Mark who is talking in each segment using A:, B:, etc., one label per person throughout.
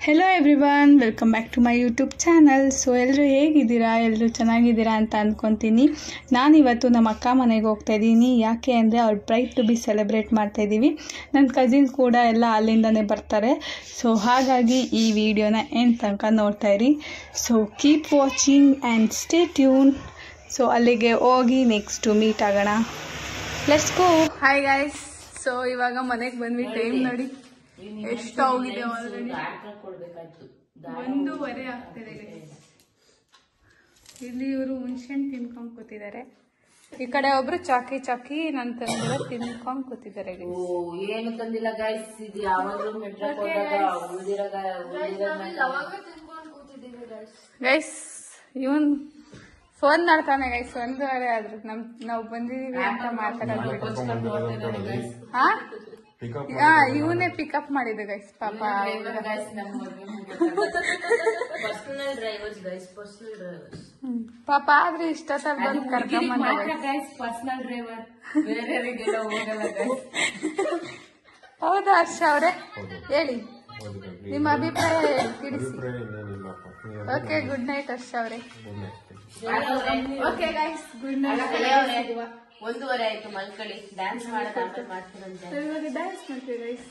A: Hello everyone, welcome back to my YouTube channel. So ಎಲ್ಲರೂ ಹೇಗಿದ್ದೀರಾ? ಎಲ್ಲರೂ ಚೆನ್ನಾಗಿದ್ದೀರಾ ಅಂತ ಅಂದ್ಕೊತೀನಿ. ನಾನಿವತ್ತು ನಮ್ಮ ಅಕ್ಕ ಮನೆಗೆ ಹೋಗ್ತಾ ಇದ್ದೀನಿ. ಯಾಕೆ ಅಂದರೆ ಅವ್ರ ಬ್ರೈಟ್ ಟು ಬಿ ಸೆಲೆಬ್ರೇಟ್ ಮಾಡ್ತಾಯಿದ್ದೀವಿ. ನನ್ನ ಕಸಿನ್ಸ್ ಕೂಡ ಎಲ್ಲ ಅಲ್ಲಿಂದನೇ ಬರ್ತಾರೆ. ಸೊ ಹಾಗಾಗಿ ಈ ವಿಡಿಯೋನ ಎಂಡ್ ತನಕ ನೋಡ್ತಾ ಇರಿ. So keep watching and stay tune. So ಅಲ್ಲಿಗೆ ಹೋಗಿ ನೆಕ್ಸ್ಟು ಮೀಟ್ ಆಗೋಣ. Let's go. Hi guys. So ಇವಾಗ ಮನೆಗೆ ಬಂದ್ವಿ. ಟೈಮ್ ನೋಡಿ ಎಷ್ಟು ಹೋಗಿದೆ. ಆಲ್ರೆಡಿ 1:15 ಆಗ್ತಿದೆ. ಇಲ್ಲಿ ಇವರು ಹುಣ್ಸೆಹಣ್ಣು ತಿನ್ಕೊಂಡ್ ಕೂತಿದ್ದಾರೆ. ಈ ಕಡೆ ಒಬ್ರು ಚಾಕಿ ನನ್ ತಂದಿರೋ ತಿನ್ಕೊಂಡ್ ಕೂತಿದ್ದಾರೆ.
B: ಏನು ತಂದಿಲ್ಲ ಗೈಸ್, ಇದು ಯಾವಾಗಲೂ
A: ಗೈಸ್ ಇವನ್ ಫೋನ್ ಮಾಡ್ತಾನೆ ಗೈಸ್. 1:15 ಆದ್ರು ನಾವು ಬಂದಿದೀವಿ ಅಂತ ಮಾತಾಡೋದು. ಇವನೇ ಪಿಕಪ್ ಮಾಡಿದ್ದು ಗೈಸ್. ಪಾಪ ಪಾಪ ಆದ್ರೆ ಇಷ್ಟೊತ್ತಲ್ಲಿ ಬಂದು ಕರ್ಕೊಂಡ್
B: ಪರ್ಸನಲ್ ಡ್ರೈವರ್.
A: ಹೌದಾ ಹರ್ಷ ಅವ್ರೆ? ಹೇಳಿ ನಿಮ್ಮ ಅಭಿಪ್ರಾಯ ತಿಳಿಸಿ. ಓಕೆ, ಗುಡ್ ನೈಟ್ ಹರ್ಷ ಅವ್ರೆ. Okay guys, good night.
B: 1:15 ಆಯ್ತು, ಮಲ್ಕಳಿ. ಡ್ಯಾನ್ಸ್ ಮಾಡ್ತೀವಿ
A: ಗೈಸ್.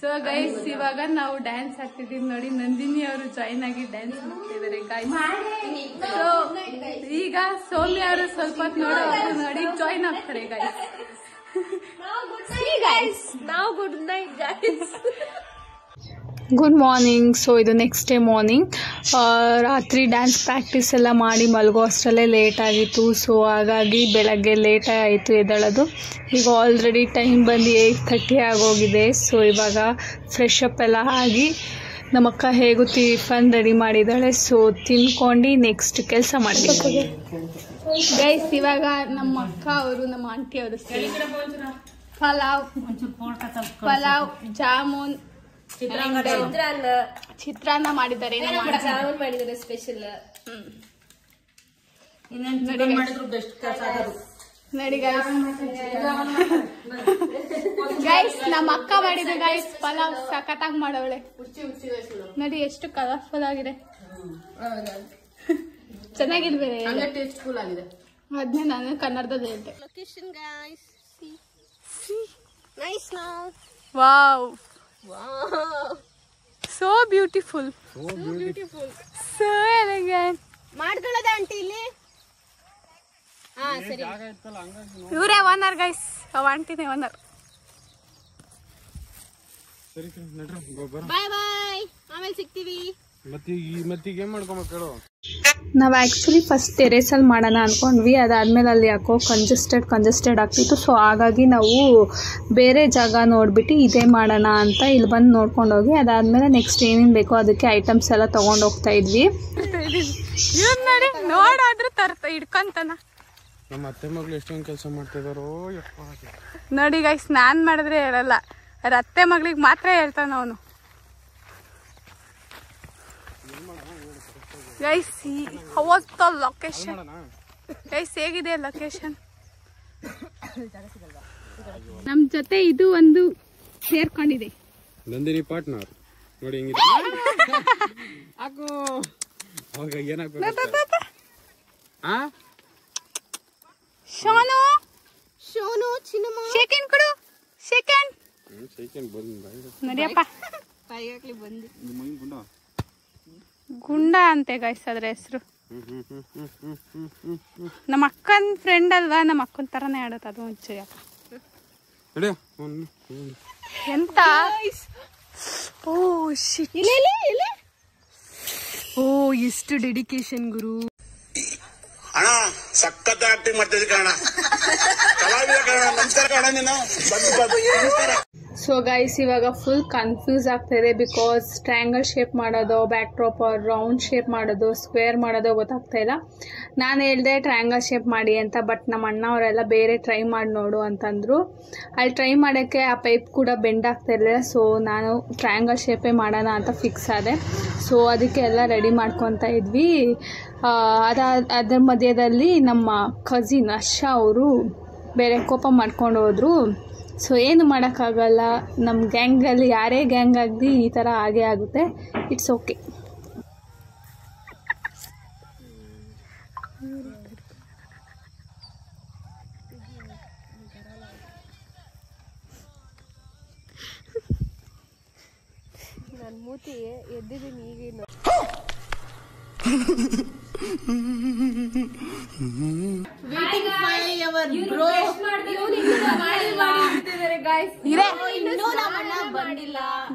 A: ಸೊ ಗೈಸ್, ಇವಾಗ ನಾವು ಡ್ಯಾನ್ಸ್ ಆಗ್ತಿದೀವಿ ನೋಡಿ. ನಂದಿನಿ ಅವರು ಜಾಯಿನ್ ಆಗಿ ಡ್ಯಾನ್ಸ್ ಮಾಡ್ತಿದ್ದಾರೆ ಗೈಸ್. ಸೊ ಈಗ ಸೌಮ್ಯ ಅವರು ಸ್ವಲ್ಪ ಹೊತ್ತು ನೋಡಿ ಜಾಯಿನ್ ಆಗ್ತಾರೆ ಗೈಸ್.
B: ನಾವು good night guys.
A: Good morning. So ಇದು ನೆಕ್ಸ್ಟ್ ಡೇ ಮಾರ್ನಿಂಗ್. ರಾತ್ರಿ ಡ್ಯಾನ್ಸ್ ಪ್ರಾಕ್ಟೀಸ್ ಎಲ್ಲ ಮಾಡಿ ಮಲಗೋ ಅಷ್ಟರಲ್ಲೇ ಲೇಟ್ ಆಗಿತ್ತು. ಸೊ ಹಾಗಾಗಿ ಬೆಳಗ್ಗೆ ಲೇಟ್ ಆಯಿತು ಎದ್ದೇಳೋದು. ಈಗ ಆಲ್ರೆಡಿ ಟೈಮ್ ಬಂದು 8:30 ಆಗೋಗಿದೆ. ಸೊ ಇವಾಗ ಫ್ರೆಶ್ ಅಪ್ ಎಲ್ಲ ಆಗಿ ನಮ್ಮಕ್ಕ ಹೇಗೂ ಟಿಫನ್ ರೆಡಿ ಮಾಡಿದ್ದಾಳೆ. ಸೊ ತಿನ್ಕೊಂಡು ನೆಕ್ಸ್ಟ್ ಕೆಲಸ ಮಾಡ್ತೀವಿ ಗೈಸ್. ಇವಾಗ ನಮ್ಮ ಅಕ್ಕ ಅವರು, ನಮ್ಮ ಆಂಟಿ ಅವರು ಪಲಾವ್, ಜಾಮೂನ್, ಚಿತ್ರಾನ್ನ ಮಾಡಿದ್ದಾರೆ.
B: ಜಾಮೂನ್ ಮಾಡಿದ್ದಾರೆ ಸ್ಪೆಷಲ್.
A: ನೋಡಿ ಗೈಸ್, ನಮ್ಮ ಅಕ್ಕ ಮಾಡಿದ ಗೈಸ್ ಪಲಾವ್ ಸಖತ್ತಾಗಿ ಮಾಡವಳೆ ನೋಡಿ. ಎಷ್ಟು ಕಲರ್ಫುಲ್ ಆಗಿದೆ. ಚೆನ್ನಾಗಿಲ್ಬೇರೆ,
B: ಟೇಸ್ಟ್ಫುಲ್ ಆಗಿದೆ.
A: ಅದನ್ನೇ ನಾನು ಕನ್ನಡದಲ್ಲಿ ಹೇಳ್ತೆ.
B: Location guys, nice.
A: Wow, so beautiful, so elegant.
B: ಮಾಡ್ಕೊಳ್ಳೋದ ಆಂಟಿ ಇಲ್ಲಿ. ಸರಿ,
A: ಇವರೇ ಓನರ್ ಗೈಸ್. ಅವ ಆಂಟಿನೇ ಓನರ್.
B: ಬಾಯ್ ಬಾಯ್, ಆಮೇಲೆ ಸಿಗ್ತೀವಿ.
C: ಮತ್ತೀಗ ಏನ್ ಮಾಡ್ಕೊಂಬೇಕು ಹೇಳು.
A: ನಾವು ಆ್ಯಕ್ಚುಲಿ ಫಸ್ಟ್ ಟೆರೇಸಲ್ಲಿ ಮಾಡೋಣ ಅಂದ್ಕೊಂಡ್ವಿ. ಅದಾದಮೇಲೆ ಅಲ್ಲಿ ಯಾಕೋ ಕಂಜೆಸ್ಟೆಡ್ ಆಗ್ತಿತ್ತು. ಸೊ ಹಾಗಾಗಿ ನಾವು ಬೇರೆ ಜಾಗ ನೋಡಿಬಿಟ್ಟು ಇದೇ ಮಾಡೋಣ ಅಂತ ಇಲ್ಲಿ ಬಂದು ನೋಡ್ಕೊಂಡೋಗಿ ಅದಾದಮೇಲೆ ನೆಕ್ಸ್ಟ್ ಏನೇನು ಬೇಕೋ ಅದಕ್ಕೆ ಐಟಮ್ಸ್ ಎಲ್ಲ ತೊಗೊಂಡು ಹೋಗ್ತಾ ಇದ್ವಿ. ನೋಡಿ ನೋಡಾದ್ರೂ ಹಿಡ್ಕೊಂತಾನ.
C: ನಮ್ಮ ಅತ್ತೆ ಮಗಳು ಎಷ್ಟೊಂದು ಕೆಲಸ ಮಾಡ್ತಿದಾರೋ
A: ನೋಡಿ ಗೈಸ್. ನಾನು ಮಾಡಿದ್ರೆ ಹೇಳಲ್ಲ, ಅವ್ರ ಅತ್ತೆ ಮಗಳಿಗೆ ಮಾತ್ರ ಹೇಳ್ತಾನ ಅವನು. Guys, how was the location? Guys ಹೇಗಿದೆ ಲೊಕೇಶನ್? ನಮ್ ಜೊತೆ ಇದು ಒಂದು ಸೇರ್ಕೊಂಡಿದೆ.
C: ನಂದಿನಿ ಪಾರ್ಟ್ನರ್ ನೋಡಿ ಹೆಂಗಿದೆ. ಹಾಕು ಅವಾಗ ಏನಾಗ್ಬೇಕು.
A: ಶೋನು ಚಿನ್ನಮ್ಮ ಸೆಕೆಂಡ್ ಕೊಡು. ಸೆಕೆಂಡ್ ನಡಿಯಪ್ಪ. ಗುಂಡ ಅಂತೆ ಗೈಸ್ ಅದ್ರ ಹೆಸರು. ನಮ್ಮ ಅಕ್ಕನ ಫ್ರೆಂಡ್ ಅಲ್ವಾ, ನಮ್ಮ ಅಕ್ಕನ ತರನೇ ಆಡುತ್ತೆ ಅದು. ಮುಂಚೆಯಪ್ಪ ಎಂತ. ಓ ಶಿಟ್, ಓ ಎಷ್ಟು ಡೆಡಿಕೇಶನ್ ಗುರು.
D: ಅಣ್ಣ ಸಖತ್ ಆಕ್ಟಿಂಗ್ ಮಾಡ್ತಿದ್ದೆ ಕಣ, ಕಲಾವಿದ ಕಣ. ನಮಸ್ಕಾರ ಕಣ, ನೀನು.
A: ಸೊ ಗೈಸ್, ಇವಾಗ ಫುಲ್ ಕನ್ಫ್ಯೂಸ್ ಆಗ್ತಾಯಿದೆ. ಬಿಕಾಸ್ ಟ್ರಯಾಂಗಲ್ ಶೇಪ್ ಮಾಡೋದು, ಬ್ಯಾಕ್ ಡ್ರಾಪ್, ರೌಂಡ್ ಶೇಪ್ ಮಾಡೋದು, ಸ್ಕ್ವೇರ್ ಮಾಡೋದು ಗೊತ್ತಾಗ್ತಾ ಇಲ್ಲ. ನಾನು ಹೇಳಿದೆ ಟ್ರಯಾಂಗಲ್ ಶೇಪ್ ಮಾಡಿ ಅಂತ. ಬಟ್ ನಮ್ಮ ಅಣ್ಣ ಅವರೆಲ್ಲ ಬೇರೆ ಟ್ರೈ ಮಾಡಿ ನೋಡು ಅಂತಂದರು. ಅಲ್ಲಿ ಟ್ರೈ ಮಾಡೋಕ್ಕೆ ಆ ಪೈಪ್ ಕೂಡ ಬೆಂಡ್ ಆಗ್ತಾ ಇರಲಿಲ್ಲ. ಸೊ ನಾನು ಟ್ರಯಾಂಗಲ್ ಶೇಪೇ ಮಾಡೋಣ ಅಂತ ಫಿಕ್ಸ್ ಆದೆ. ಸೊ ಅದಕ್ಕೆ ಎಲ್ಲ ರೆಡಿ ಮಾಡ್ಕೊತಾ ಇದ್ವಿ. ಅದರ ಮಧ್ಯದಲ್ಲಿ ನಮ್ಮ ಕಸಿನ್ ಹರ್ಷ ಅವರು ಬೇರೆ ಕೋಪ ಮಾಡ್ಕೊಂಡು ಹೋದ್ರು. ಸೊ ಏನು ಮಾಡೋಕ್ಕಾಗಲ್ಲ, ನಮ್ಮ ಗ್ಯಾಂಗಲ್ಲಿ ಯಾರೇ ಗ್ಯಾಂಗ್ ಆಗಲಿ ಈ ಥರ ಆಗೇ ಆಗುತ್ತೆ. It's okay.
B: ನನ್ನ ಮೂತಿ ಎದ್ದಿದ್ದೀನಿ ಈಗೇನು.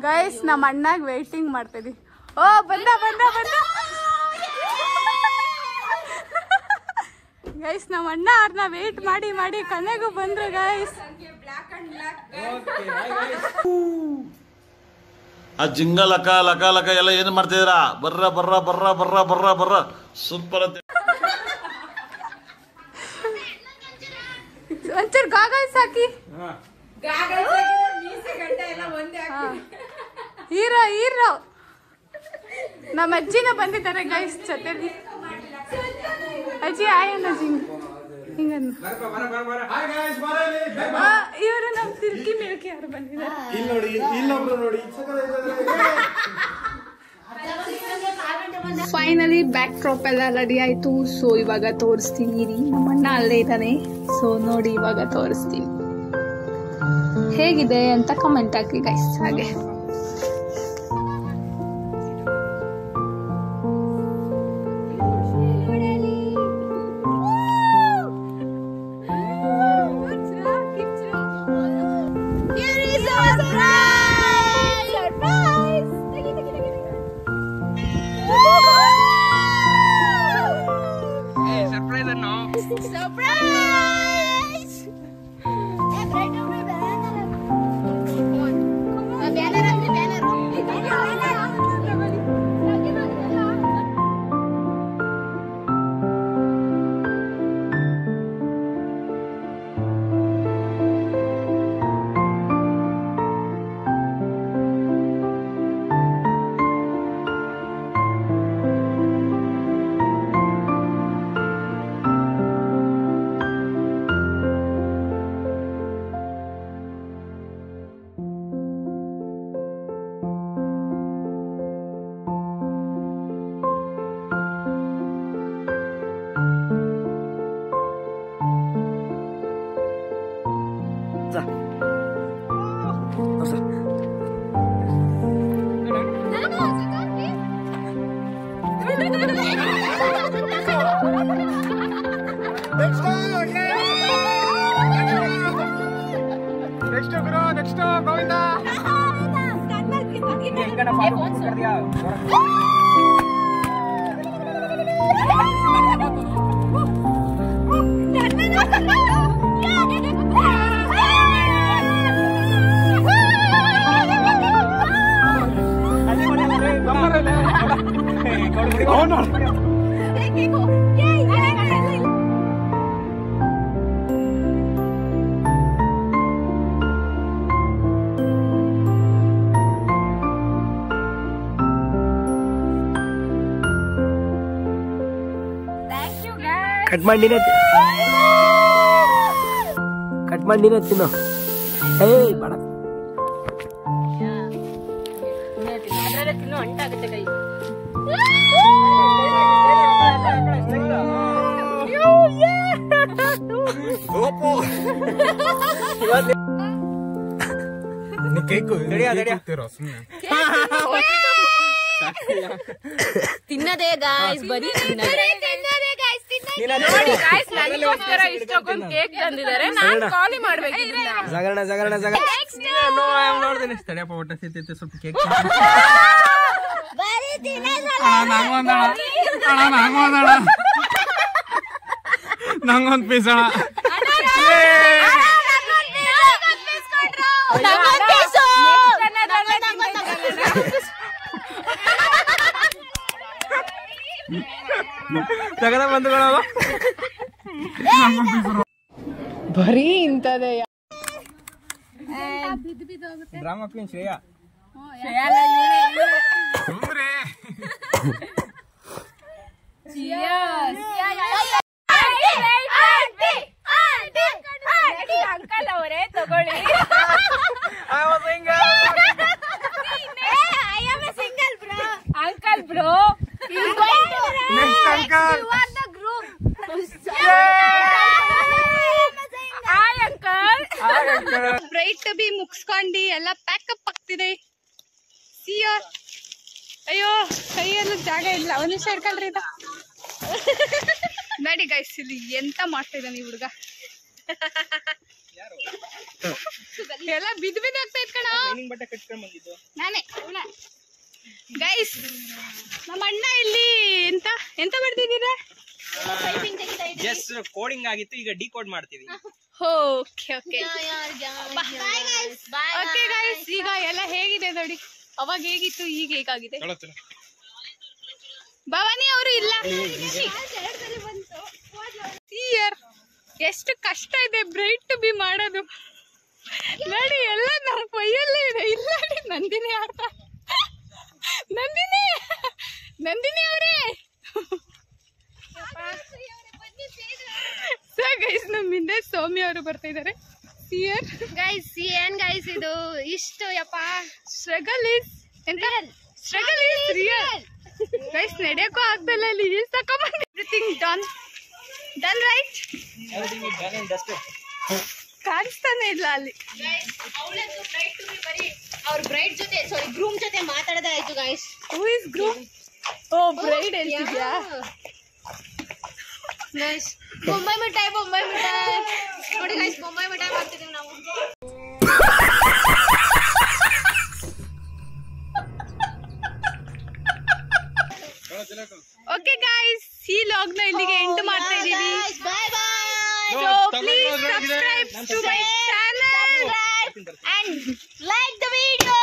A: ಗೈಸ್ ನಮ್ಮ ಅಣ್ಣಾಗ ವೇಟಿಂಗ್ ಮಾಡ್ತಿದ್ವಿ. ಓ ಬಂದ ಗೈಸ್, ನಮ್ಮ ಅಣ್ಣ ಅವ್ರನ್ನ ವೇಟ್ ಮಾಡಿ ಮಾಡಿ ಕೊನೆಗೂ ಬಂದ್ರು ಗೈಸ್.
E: ಆ ಜಿಂಗ ಲಕ ಲಕ ಲಕ ಎಲ್ಲ ಏನು ಮಾಡ್ತಿದ್ದೀರಾ? ಬರ್ರ ಬರ್ರ ಬರ್ರ ಬರ್ರ ಬರ್ರ ಬರ್ರ ಸೂಪರ್ ಅಂತ
A: ಒಂಚೂರು ಗಾಗಲ್ಸ್ ಹಾಕಿ. ಹೀರೋ ನಮ್ಮ ಅಜ್ಜಿನ ಬಂದಿದ್ದಾರೆ ಗೈಸ್ ಜೊತೆಲಿ. ಅಜ್ಜಿ ಆಯಣ್ಣ ಹಿಂಗನ್ನು ಇವರು ನಮ್ಮ ತಿರ್ಕಿ ಮಿಲ್ಕಿ ಅವರು ಬಂದಿದ್ದಾರೆ. ಫೈನಲಿ ಬ್ಯಾಕ್ ಡ್ರಾಪ್ ಎಲ್ಲ ರೆಡಿ ಆಯ್ತು. ಸೊ ಇವಾಗ ತೋರಿಸ್ತೀನಿ ರೀ, ನಮ್ಮ ಅಣ್ಣ ಅಲ್ಲೇ ಇದ್ದಾನೆ. ಸೊ ನೋಡಿ ಇವಾಗ ತೋರಿಸ್ತೀನಿ ಹೇಗಿದೆ ಅಂತ ಕಮೆಂಟ್ ಹಾಕಿ ಗೈಸ್. ಹಾಗೆ
F: ಕಟ್ ಮಾಡಿನೇ ತಿನ್ನು. ಏಯ್ ಬೇಡ
B: ತಿನ್ನು, ಅಂಟಾಗುತ್ತೆ ಕೈ. ತಿನ್ನದೇ ಗಾಯ್ಸ್, ಬರೀ ತಿನ್ನದೇ. ನೋಡಿ ಗಾಯ್ಸ್, ನನಗೋಸ್ಕರ ಇಷ್ಟೊಂದು ಕೇಕ್ ತಂದಿದ್ದಾರೆ. ನಾನು ಖಾಲಿ ಮಾಡ್ಬೇಕು.
C: ನೋಡ್ದೇನೆ ತಡಿಯಪ್ಪ, ಒಟ್ಟ ಸಿತ್ತೈತೆ ಸ್ವಲ್ಪ ಕೇಕ್. ನಂಗೊಂದ್ ಪೀಸ್ ಅಣ್ಣ. ಜಗದ ಬಂಧುಗಳು
A: ಬರೀ ಇಂಥದೇ
C: ಡ್ರಾಮಾ ಕ್ವೀನ್ ಶ್ರೇಯಾ.
B: ಅಂಕಲ್ ಅವರೇ ತಗೊಳ್ಳಿ. bro. He's going to
C: Next uncle.
B: You are the group. Hi uncle.
A: Bright B ಮುಗಿಸ್ಕೊಂಡು ಎಲ್ಲ ಪ್ಯಾಕಪ್ ಆಗ್ತಿದೆ. ಸಿಯರ್ ಅಯ್ಯೋ ಕೈಯಲ್ಲೂ ಜಾಗ ಇಲ್ಲ. ಒಂದು ನಿಮಿಷ ಇಟ್ಕೊಳ್ರಿ ಇದು. ನೋಡಿ ಗೈಸ್ ಇಲ್ಲಿ ಎಂತ ಮಾಡ್ತಾ ಇದ್ದಾನೆ ಈ ಹುಡುಗ. ಎಲ್ಲ ಬಿದ್ದು ಆಗ್ತಾ ಇತ್ ಕಣ. ನಾನೇ ಗೈಸ್ ನಮ್ಮ ಅಣ್ಣ ಇಲ್ಲಿ ಎಂತ ಮಾಡ್ತಿದ್ದೀರಾ?
C: ಕೋಡಿಂಗ್ ಆಗಿತ್ತು, ಈಗ ಡಿಕೋಡ್ ಮಾಡ್ತೀವಿ.
A: ಓಕೆ ಗೈಸ್ ಈಗ ಎಲ್ಲ ಹೇಗಿದೆ ನೋಡಿ. ಅವಾಗ ಹೇಗಿತ್ತು, ಈಗ ಹೇಗಾಗಿದೆ. ಭವಾನಿ ಅವರು ಇಲ್ಲ. ಎಷ್ಟು ಕಷ್ಟ ಇದೆ ಬ್ರೈಟ್ ಟು ಬಿ ಮಾಡೋದು ನೋಡಿ. ಎಲ್ಲ ನಮ್ಮ ಕೈಯಲ್ಲೇ ಇದೆ. ಇಲ್ಲ ನಂದಿನಿ ಆಡ್ತಾ. ನಂದಿನಿ ಅವರೇ ಗೈಸ್ ನಮ್ಮ ಹಿಂದೆ ಸೌಮ್ಯ ಅವರು ಬರ್ತಾ ಇದ್ದಾರೆ. ಸಿಯರ್
B: Guys, see ಏನ್ guys ಇದು ಇಷ್ಟು ಯಪ್ಪ.
A: Struggle is real guys. ನಡೆಯಕ್ಕೂ ಆಗ್ತಿಲ್ಲ. ಇಲ್ಲಿ ಈಸ್ ತಕೊಂಡ್ಬಂದು ಎವ್ರಿಥಿಂಗ್ ಡನ್ ರೈಟ್. ಕಾಣಿಸ್ತಾನೆ ಇಲ್ಲ ಅಲ್ಲಿ.
B: ಅವ್ರ ಬ್ರೈಡ್ ಜೊತೆ ಗ್ರೂಮ್ ಜೊತೆ ಮಾತಾಡೋದಾಯ್ತು guys.
A: Who is groom? Oh bride ಹೇಳ್ತಿದ್ಯಾ?
B: ಗೈಸ್ ಬೊಂಬೈ ಮಿಠಾಯಿ ನೋಡಿ ಗೈಸ್, ಬೊಂಬೈ ಮಿಠಾಯಿ ಮಾಡ್ತಿದೀವಿ ನಾವು.
A: ಓಕೆ ಗೈಸ್, ಈ ಲಾಗ್ ನ ಇಲ್ಲಿಗೆ ಎಂಡ್ ಮಾಡ್ತಾ ಇದೀವಿ.
B: Bye bye.
A: So please subscribe to my channel
B: And like the video.